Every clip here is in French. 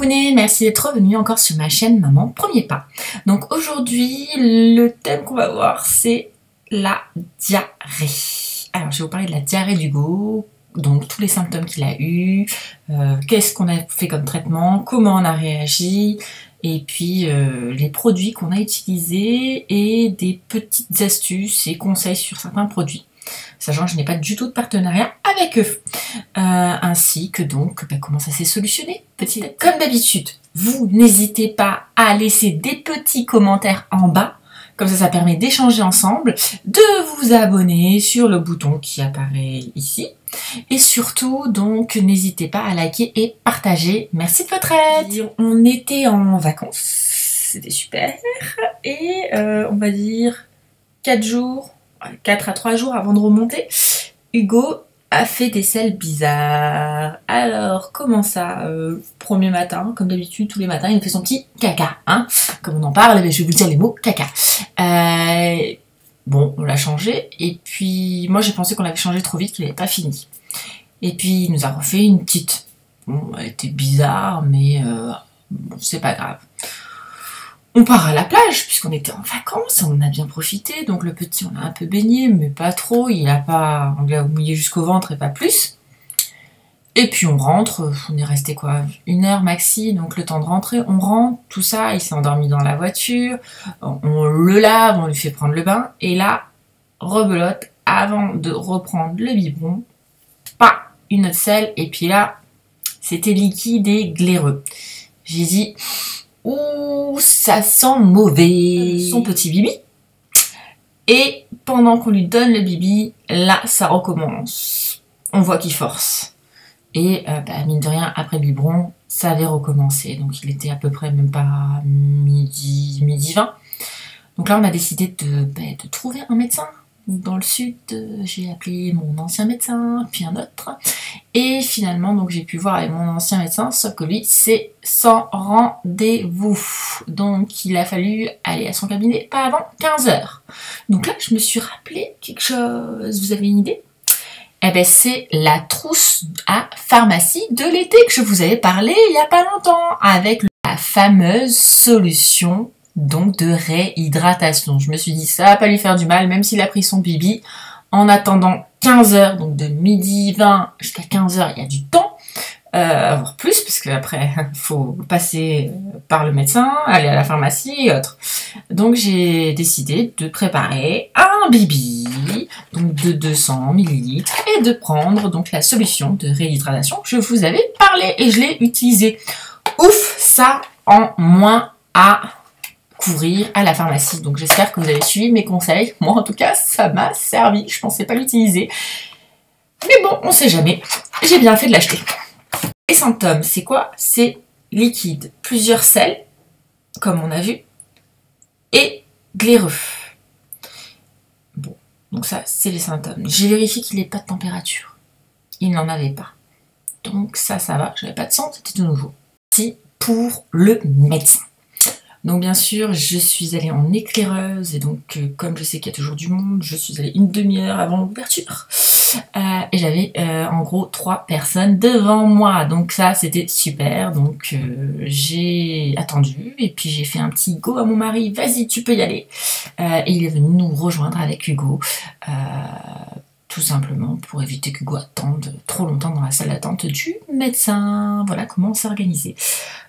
Pounet, merci d'être revenu encore sur ma chaîne Maman Premier Pas. Donc aujourd'hui, le thème qu'on va voir, c'est la diarrhée. Alors je vais vous parler de la diarrhée d'Hugo, donc tous les symptômes qu'il a eu, qu'est-ce qu'on a fait comme traitement, comment on a réagi, et puis les produits qu'on a utilisés et des petites astuces et conseils sur certains produits. Sachant que je n'ai pas du tout de partenariat avec eux. Ainsi que donc, comment ça s'est solutionné. Comme d'habitude, vous n'hésitez pas à laisser des petits commentaires en bas. Comme ça permet d'échanger ensemble, de vous abonner sur le bouton qui apparaît ici. Et surtout, donc, n'hésitez pas à liker et partager. Merci de votre aide. On était en vacances, c'était super. Et on va dire 4 à 3 jours avant de remonter, Hugo a fait des selles bizarres. Alors, comment ça premier matin, comme d'habitude, tous les matins, il fait son petit caca. Hein, comme on en parle, je vais vous dire les mots caca. Bon, on l'a changé. Et puis, moi, j'ai pensé qu'on l'avait changé trop vite, qu'il n'avait pas fini. Et puis, il nous a refait une petite. Bon, elle était bizarre, mais bon, c'est pas grave. On part à la plage, puisqu'on était en vacances, on a bien profité, donc le petit, on a un peu baigné, mais pas trop, on l'a mouillé jusqu'au ventre et pas plus. Et puis on rentre, on est resté quoi, 1 heure maxi, donc le temps de rentrer, on rentre, tout ça, il s'est endormi dans la voiture, on le lave, on lui fait prendre le bain, et là, rebelote, avant de reprendre le biberon, pas une autre selle, et puis là, c'était liquide et glaireux. J'ai dit... Ouh, ça sent mauvais. Son petit bibi. Et pendant qu'on lui donne le bibi, là, ça recommence. On voit qu'il force. Et mine de rien, après le biberon, ça avait recommencé. Donc il était à peu près même pas midi 20. Donc là, on a décidé de trouver un médecin. Dans le sud, j'ai appelé mon ancien médecin, puis un autre. Et finalement, donc j'ai pu voir avec mon ancien médecin, sauf que lui, c'est sans rendez-vous. Donc il a fallu aller à son cabinet pas avant 15 h. Donc là, je me suis rappelé quelque chose. Vous avez une idée? Eh ben, c'est la trousse à pharmacie de l'été que je vous avais parlé il y a pas longtemps, avec la fameuse solution donc de réhydratation. Je me suis dit, ça va pas lui faire du mal, même s'il a pris son bibi. En attendant 15 h, donc de midi 20 jusqu'à 15 h, il y a du temps, voire plus, parce qu'après, il faut passer par le médecin, aller à la pharmacie et autres. Donc j'ai décidé de préparer un bibi, donc de 200 ml, et de prendre donc la solution de réhydratation que je vous avais parlé, et je l'ai utilisée. Ouf, ça en moins à courir à la pharmacie. Donc j'espère que vous avez suivi mes conseils. Moi en tout cas ça m'a servi. Je pensais pas l'utiliser. Mais bon, on sait jamais. J'ai bien fait de l'acheter. Les symptômes, c'est quoi? C'est liquide, plusieurs selles, comme on a vu, et glaireux. Bon, donc ça c'est les symptômes. J'ai vérifié qu'il n'ait pas de température. Il n'en avait pas. Donc ça va. J'avais pas de sang, c'était de nouveau. C'est pour le médecin. Donc bien sûr, je suis allée en éclaireuse, et donc comme je sais qu'il y a toujours du monde, je suis allée une demi-heure avant l'ouverture. Et j'avais en gros 3 personnes devant moi, donc ça c'était super. Donc j'ai attendu, et puis j'ai fait un petit go à mon mari, vas-y tu peux y aller. Et il est venu nous rejoindre avec Hugo, tout simplement pour éviter qu'Hugo attende trop longtemps dans la salle d'attente du médecin. Voilà comment on s'est organisé.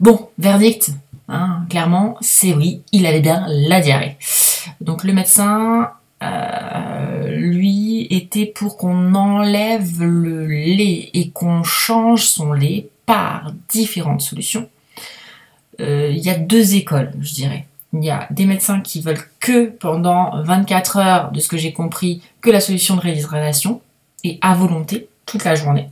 Bon, verdict. Hein, clairement, c'est oui, il avait bien la diarrhée. Donc le médecin, lui, était pour qu'on enlève le lait et qu'on change son lait par différentes solutions. Il y a 2 écoles, je dirais. Il y a des médecins qui veulent que pendant 24 heures, de ce que j'ai compris, que la solution de réhydratation, et à volonté, toute la journée.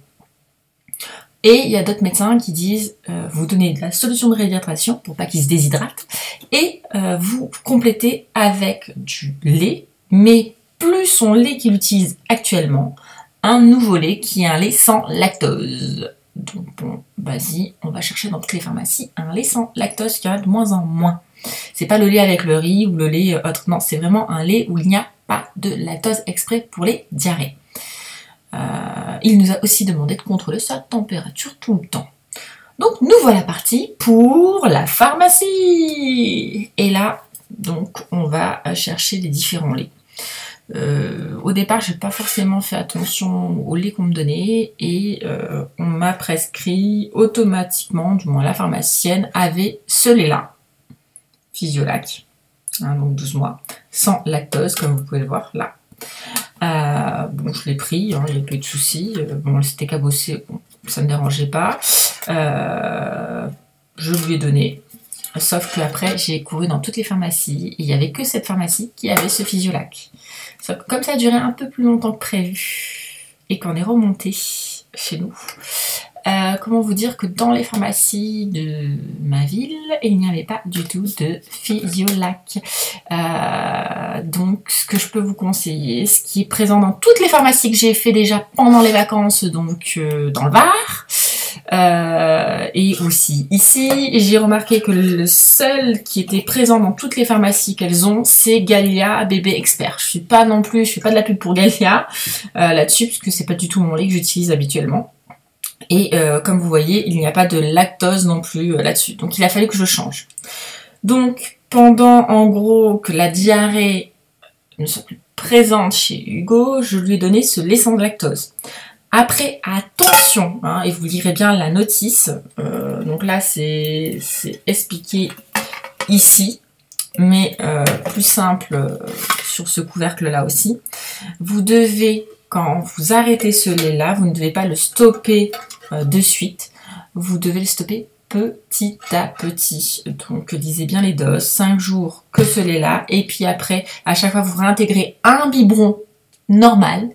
Et il y a d'autres médecins qui disent vous donnez de la solution de réhydratation pour pas qu'il se déshydrate, et vous complétez avec du lait, mais plus son lait qu'il utilise actuellement, un nouveau lait qui est un lait sans lactose. Donc bon, vas-y, on va chercher dans toutes les pharmacies un lait sans lactose qui en a de moins en moins. C'est pas le lait avec le riz ou le lait autre, non, c'est vraiment un lait où il n'y a pas de lactose exprès pour les diarrhées. Il nous a aussi demandé de contrôler sa température tout le temps. Donc nous voilà partis pour la pharmacie. Et là, donc on va chercher les différents laits. Au départ, j'ai pas forcément fait attention au lait qu'on me donnait et on m'a prescrit automatiquement, du moins la pharmacienne avait ce lait-là, Physiolac, hein, donc 12 mois, sans lactose, comme vous pouvez le voir là. Bon, je l'ai pris, hein, il n'y a pas eu de soucis. Bon, c'était cabossé, bon, ça ne me dérangeait pas. Je lui ai donné. Sauf qu'après, j'ai couru dans toutes les pharmacies. Et il n'y avait que cette pharmacie qui avait ce Physiolac. Sauf que comme ça a duré un peu plus longtemps que prévu et qu'on est remonté chez nous, comment vous dire que dans les pharmacies de ma ville, il n'y avait pas du tout de Physiolac. Donc, ce que je peux vous conseiller, ce qui est présent dans toutes les pharmacies que j'ai fait déjà pendant les vacances, donc dans le Var, et aussi ici, j'ai remarqué que le seul qui était présent dans toutes les pharmacies qu'elles ont, c'est Gallia Bébé Expert. Je fais pas de la pub pour Gallia là-dessus, parce que c'est pas du tout mon lait que j'utilise habituellement. Et comme vous voyez, il n'y a pas de lactose non plus là-dessus. Donc il a fallu que je change. Donc pendant en gros que la diarrhée ne soit plus présente chez Hugo, je lui ai donné ce lait sans lactose. Après, attention, hein, et vous lirez bien la notice, donc là c'est expliqué ici, mais plus simple sur ce couvercle-là aussi. Vous devez, quand vous arrêtez ce lait-là, vous ne devez pas le stopper de suite, vous devez le stopper petit à petit. Donc lisez bien les doses, 5 jours que ce lait-là, et puis après, à chaque fois vous réintégrez un biberon normal,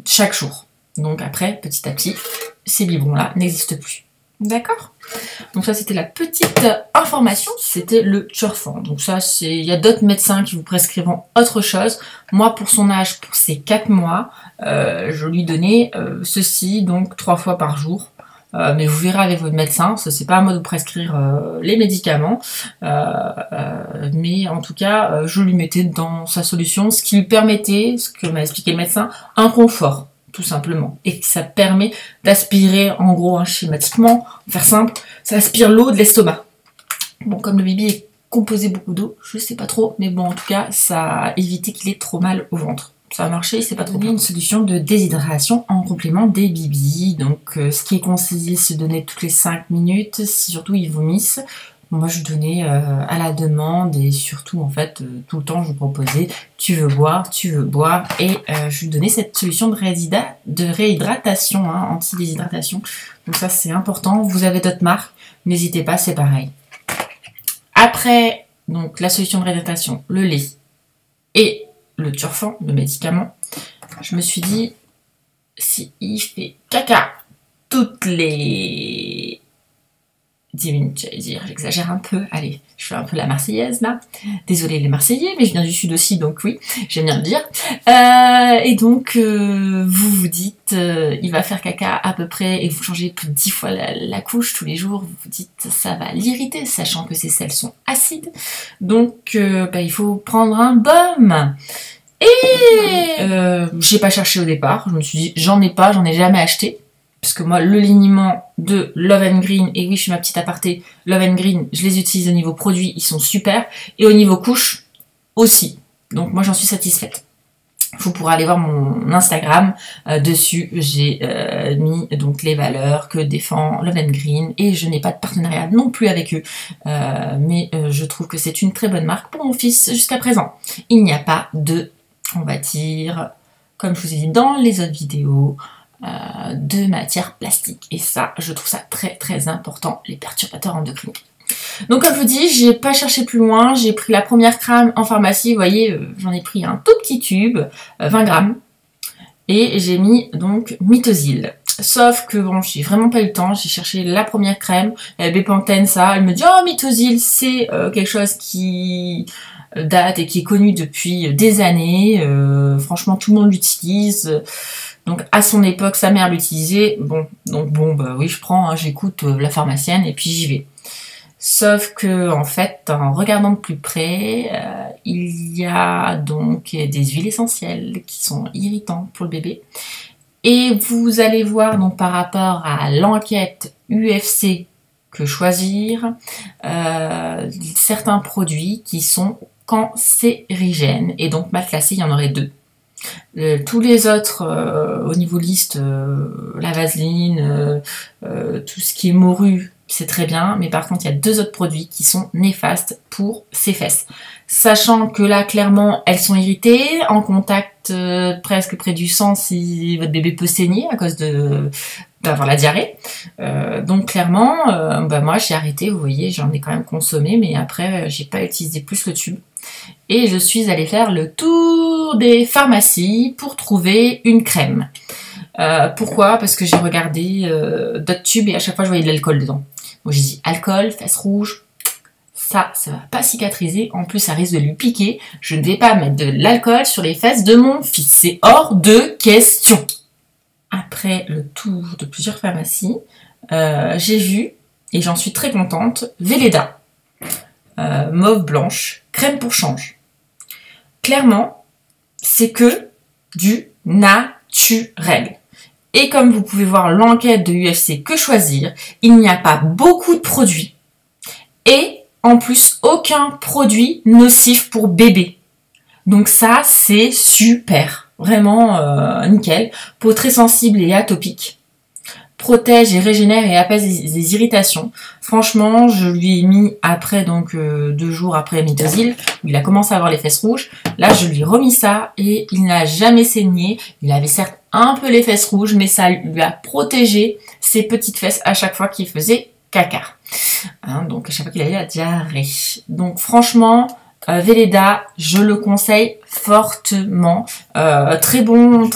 chaque jour. Donc après, petit à petit, ces biberons-là n'existent plus. D'accord? Donc ça, c'était la petite information, c'était le Turfan. Donc ça, il y a d'autres médecins qui vous prescrivent autre chose. Moi, pour son âge, pour ses 4 mois, je lui donnais ceci, donc 3 fois par jour. Mais vous verrez avec votre médecin, ça c'est pas à moi de vous prescrire les médicaments, mais en tout cas je lui mettais dans sa solution ce qui lui permettait, ce que m'a expliqué le médecin, un confort tout simplement, et que ça permet d'aspirer en gros, hein, schématiquement, pour faire simple, ça aspire l'eau de l'estomac. Bon, comme le bibi est composé beaucoup d'eau, je sais pas trop, mais bon en tout cas ça a évité qu'il ait trop mal au ventre. Ça a marché, c'est pas trop bien. Une solution de déshydratation en complément des bibis. Donc, ce qui est conseillé, c'est de donner toutes les 5 minutes, si surtout ils vomissent. Moi, je donnais à la demande et surtout, en fait, tout le temps, je vous proposais, tu veux boire, et je lui donnais cette solution de réhydratation, hein, anti-déshydratation. Donc ça, c'est important. Vous avez d'autres marques, n'hésitez pas, c'est pareil. Après, donc, la solution de réhydratation, le lait et le Turfan, le médicament, je me suis dit, si il fait caca toutes les 10 minutes, j'allais dire, j'exagère un peu, allez, je fais un peu la Marseillaise là, désolé les Marseillais, mais je viens du sud aussi, donc oui, j'aime bien le dire, et donc vous vous dites, il va faire caca à peu près, et vous changez plus de 10 fois la couche tous les jours, vous vous dites, ça va l'irriter, sachant que ces sels sont acides, donc il faut prendre un baume. Et j'ai pas cherché au départ, je me suis dit, j'en ai jamais acheté, parce que moi, le liniment de Love & Green, et oui, je suis ma petite aparté, Love & Green, je les utilise au niveau produit, ils sont super, et au niveau couche aussi. Donc moi, j'en suis satisfaite. Vous pourrez aller voir mon Instagram, dessus, j'ai mis donc les valeurs que défend Love & Green, et je n'ai pas de partenariat non plus avec eux, mais je trouve que c'est une très bonne marque pour mon fils jusqu'à présent. Il n'y a pas de, on va dire, comme je vous ai dit dans les autres vidéos, de matière plastique. Et ça, je trouve ça très très important, les perturbateurs endocriniens. Donc comme je vous dis, j'ai pas cherché plus loin, j'ai pris la première crème en pharmacie, vous voyez, j'en ai pris un tout petit tube, 20 grammes, et j'ai mis donc Mitosil. Sauf que bon, j'ai vraiment pas eu le temps, j'ai cherché la première crème, Bepanthen, ça, elle me dit « Oh, Mitosil, c'est quelque chose qui date et qui est connu depuis des années, franchement tout le monde l'utilise ». Donc à son époque, sa mère l'utilisait, bah oui, je prends, hein, j'écoute la pharmacienne et puis j'y vais. Sauf que en fait, en regardant de plus près, il y a donc des huiles essentielles qui sont irritantes pour le bébé. Et vous allez voir donc par rapport à l'enquête UFC que choisir, certains produits qui sont cancérigènes et donc mal classés, il y en aurait 2. Tous les autres, au niveau liste, la vaseline, tout ce qui est morue, c'est très bien, mais par contre il y a 2 autres produits qui sont néfastes pour ses fesses. Sachant que là clairement elles sont irritées, en contact presque près du sang si votre bébé peut saigner à cause d'avoir la diarrhée. Donc clairement, moi j'ai arrêté, vous voyez, j'en ai quand même consommé, mais après j'ai pas utilisé plus le tube. Et je suis allée faire le tour des pharmacies pour trouver une crème. Pourquoi? Parce que j'ai regardé d'autres tubes et à chaque fois je voyais de l'alcool dedans. Moi j'ai dit alcool, fesses rouges, ça va pas cicatriser, en plus ça risque de lui piquer, je ne vais pas mettre de l'alcool sur les fesses de mon fils, c'est hors de question. Après le tour de plusieurs pharmacies, j'ai vu, et j'en suis très contente, Velleda, mauve blanche, crème pour change. Clairement, c'est que du naturel. Et comme vous pouvez voir l'enquête de UFC Que Choisir, il n'y a pas beaucoup de produits. Et en plus, aucun produit nocif pour bébé. Donc ça, c'est super. Vraiment nickel. Peau très sensible et atopique. Protège et régénère et apaise les irritations. Franchement, je lui ai mis après, donc 2 jours après Mitosil, où il a commencé à avoir les fesses rouges. Là, je lui ai remis ça et il n'a jamais saigné. Il avait certes un peu les fesses rouges, mais ça lui a protégé ses petites fesses à chaque fois qu'il faisait caca. Hein, donc à chaque fois qu'il avait la diarrhée. Donc franchement, Velleda, je le conseille fortement. Très bon.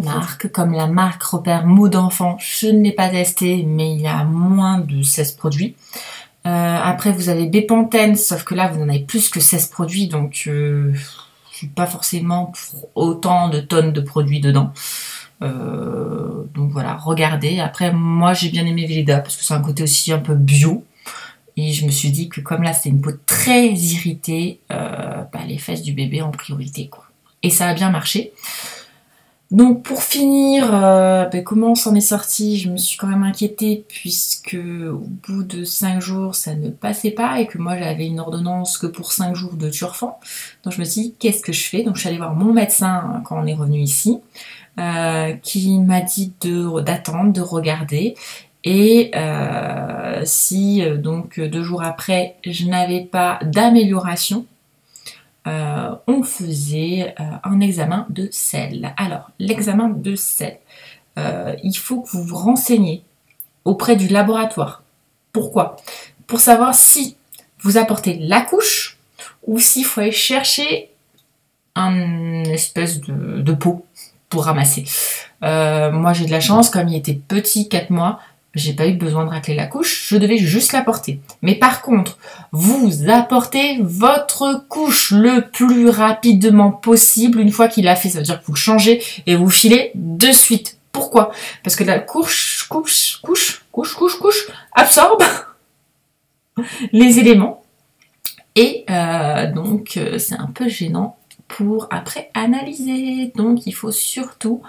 Marque comme la marque Repère Mots d'enfant, je ne l'ai pas testé, mais il y a moins de 16 produits. Après, vous avez Bepanthen, sauf que là, vous en avez plus que 16 produits, donc je suis pas forcément pour autant de tonnes de produits dedans. Donc voilà, regardez. Après, moi, j'ai bien aimé Velleda, parce que c'est un côté aussi un peu bio. Et je me suis dit que comme là c'est une peau très irritée, les fesses du bébé en priorité, quoi. Et ça a bien marché. Donc pour finir, comment on s'en est sorti? Je me suis quand même inquiétée puisque au bout de 5 jours ça ne passait pas et que moi j'avais une ordonnance que pour 5 jours de Turfan. Donc je me suis dit qu'est-ce que je fais? Donc je suis allée voir mon médecin quand on est revenu ici, qui m'a dit d'attendre, de regarder. Et si donc 2 jours après je n'avais pas d'amélioration, on faisait un examen de sel. Alors l'examen de sel, il faut que vous vous renseigniez auprès du laboratoire. Pourquoi? Pour savoir si vous apportez la couche ou s'il faut aller chercher une espèce de pot pour ramasser. Moi j'ai de la chance, comme il était petit, 4 mois, j'ai pas eu besoin de racler la couche, je devais juste la porter. Mais par contre, vous apportez votre couche le plus rapidement possible une fois qu'il a fait. Ça veut dire que vous le changez et vous filez de suite. Pourquoi? Parce que la couche absorbe les éléments. Et donc, c'est un peu gênant pour après analyser. Donc il faut surtout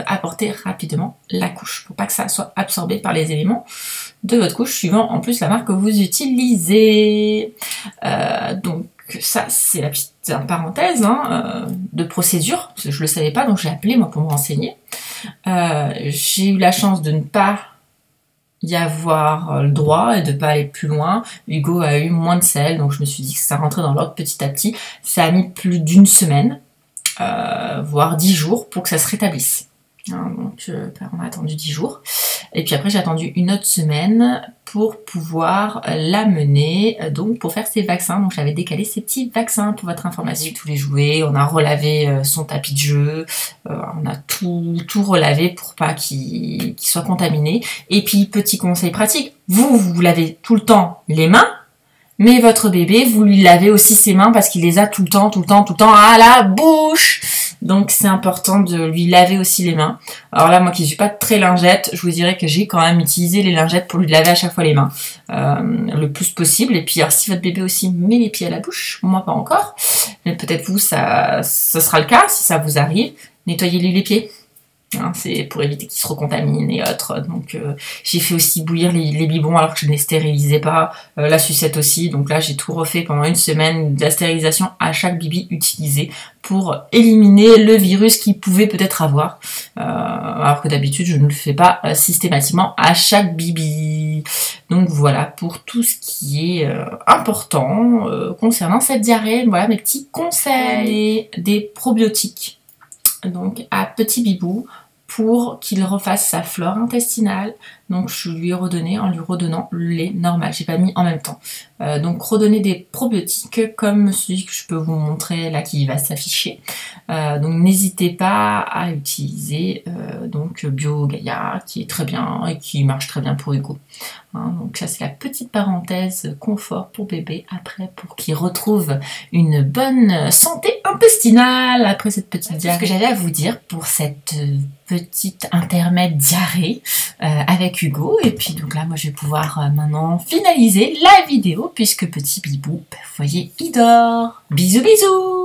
apporter rapidement la couche pour pas que ça soit absorbé par les éléments de votre couche suivant en plus la marque que vous utilisez. Donc ça c'est la petite parenthèse de procédure, parce que je le savais pas donc j'ai appelé moi pour me renseigner. J'ai eu la chance de ne pas y avoir le droit et de pas aller plus loin. Hugo a eu moins de sel, donc je me suis dit que ça rentrait dans l'ordre petit à petit. Ça a mis plus d'une semaine, voire 10 jours pour que ça se rétablisse. Donc on a attendu 10 jours. Et puis après j'ai attendu une autre semaine pour pouvoir l'amener donc pour faire ses vaccins. Donc j'avais décalé ces petits vaccins pour votre information. Tous les jouets, on a relavé son tapis de jeu, on a tout relavé pour pas qu'il soit contaminé. Et puis petit conseil pratique, vous lavez tout le temps les mains, mais votre bébé vous lui lavez aussi ses mains parce qu'il les a tout le temps à la bouche. Donc c'est important de lui laver aussi les mains. Alors là, moi qui suis pas très lingette, je vous dirais que j'ai quand même utilisé les lingettes pour lui laver à chaque fois les mains le plus possible. Et puis alors si votre bébé aussi met les pieds à la bouche, moi pas encore, mais peut-être vous ça sera le cas si ça vous arrive, nettoyez-lui les pieds. Hein, c'est pour éviter qu'ils se recontaminent et autres. Donc j'ai fait aussi bouillir les biberons alors que je ne les stérilisais pas, la sucette aussi. Donc là j'ai tout refait pendant une semaine, de la stérilisation à chaque bibi utilisé pour éliminer le virus qu'il pouvait peut-être avoir. Alors que d'habitude je ne le fais pas systématiquement à chaque bibi. Donc voilà pour tout ce qui est important concernant cette diarrhée. Voilà mes petits conseils. Des probiotiques. Donc à petit bibou pour qu'il refasse sa flore intestinale. Donc je lui ai redonné en lui redonnant le lait normal. J'ai pas mis en même temps. Donc redonner des probiotiques comme celui que je peux vous montrer là qui va s'afficher. Donc n'hésitez pas à utiliser donc Bio Gaia qui est très bien et qui marche très bien pour Hugo. Hein, donc ça c'est la petite parenthèse confort pour bébé après pour qu'il retrouve une bonne santé intestinale après cette petite diarrhée. C'est ce que j'avais à vous dire pour cette petite intermède diarrhée avec Hugo. Et puis donc là moi je vais pouvoir maintenant finaliser la vidéo puisque petit bibou, vous voyez, il dort. Bisous bisous.